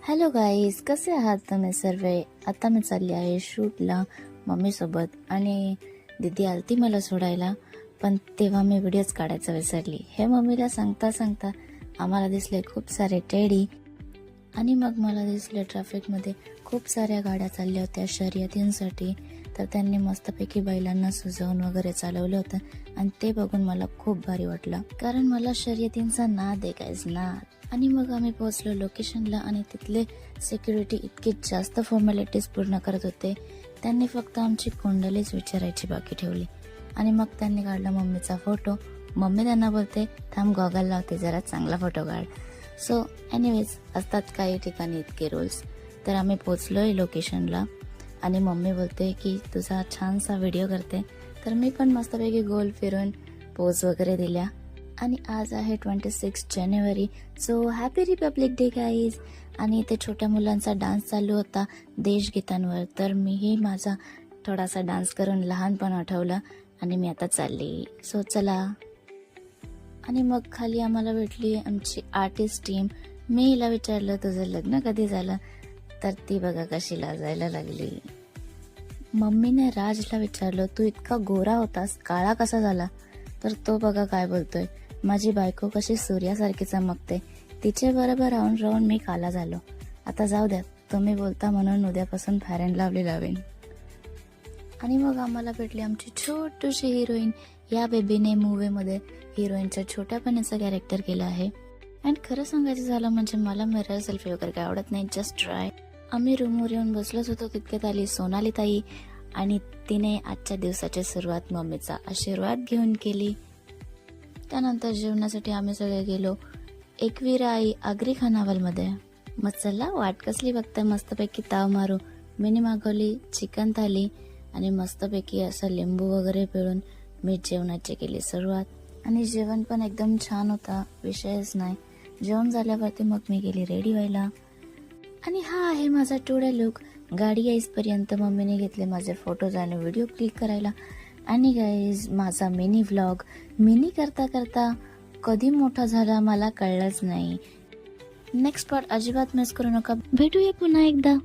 Hello guys, कसे आहात तुम्ही सर्व? आता मी चालली आहे शूटला मम्मीसोबत आणि दीदी आलती मला सोडायला, पण तेव्हा मी व्हिडिओज काढायचं विसरली. हे मम्मीला सांगता सांगता आम्हाला दिसले खूप सारे टेडी आणि मग मला दिसले ट्रॅफिकमध्ये खूप साऱ्या गाड्या चालल्या होत्या शर्यतींसाठी. तर त्यांनी मस्तपैकी बैलांना सजवून वगैरे चालवलं होतं आणि ते बघून मला खूप भारी वाटलं, कारण मला शर्यतींचा नाद आहे गाईज, नाद. आणि मग आम्ही पोहोचलो लोकेशनला आणि तिथले सिक्युरिटी इतकी जास्त फॉर्मॅलिटीज पूर्ण करत होते. त्यांनी फक्त आमची कुंडलीच विचारायची बाकी ठेवली आणि मग त्यांनी काढला मम्मीचा फोटो. मम्मी त्यांना बोलते, थांब गॉगल लावते, जरा चांगला फोटो काढ. सो एनिवेज, असतात काही ठिकाणी इतके रूल्स. तर आम्ही पोचलोय लोकेशनला आणि मम्मी बोलते की तुझा छानसा व्हिडिओ करते. तर मी पण मस्तपैकी गोल फिरून पोज वगैरे दिल्या. आणि आज आहे 26 जानेवारी. So happy republic day guys. आणि इथे छोट्या मुलांचा डान्स चालू होता देशगीतांवर. तर मीही माझा थोडासा डान्स करून लहानपण आठवलं आणि मी आता चालली. सो चला. आणि मग खाली आम्हाला भेटली आमची आर्टिस्ट टीम. मी हिला विचारलं तुझं लग्न कधी झालं, तर ती बघा कशी लाजायला लागली. मम्मीने राजला विचारलं तू इतका गोरा होतास, काळा कसा झाला? तर तो बघा काय बोलतोय, माझी बायको कशी सूर्यासारखी चमकते, तिचे बरोबर राहून राहून मी काला झालो. आता जाऊ द्या, तुम्ही बोलता म्हणून उद्यापासून फेअर अँड लव्हली लावेन. आणि मग आम्हाला भेटली आमची छोटीशी हिरोईन. या बेबीने मूवीमध्ये हिरोईनच्या छोट्यापणीचं कॅरेक्टर केलं आहे. अँड खरं सांगायचं झालं म्हणजे मला मिरर सेल्फी वगैरे काय आवडत नाही, जस्ट ट्राय. आम्ही रूमवर येऊन बसलोच होतो तितक्यात आली सोनाली ताई आणि तिने आजच्या दिवसाची सुरुवात मम्मीचा आशीर्वाद घेऊन केली. त्यानंतर जेवणासाठी आम्ही सगळे गेलो एकवीरा आई आगरी खानावलमध्ये. मग चला, वाट कसली बघताय, मस्तपैकी ताव मारू. मीनी मागवली चिकन थाली आणि मस्तपैकी असं लिंबू वगैरे पिळून मी जेवणाची केली सुरुवात. आणि जेवण पण एकदम छान होता, विषयच नाही. जेवण झाल्यावरती मग मी गेली रेडी व्हायला. आणि हा आहे माझा टुडे लुक. गाडी येईपर्यंत मम्मीने घेतले माझे फोटोज आणि व्हिडिओ क्लिक करायला. आणि गाईज, माझा मिनी व्लॉग मिनी करता करता कधी मोठा झाला मला कळलंच नाही. नेक्स्ट पार्ट अजिबात मिस करू नका. भेटूया पुन्हा एकदा.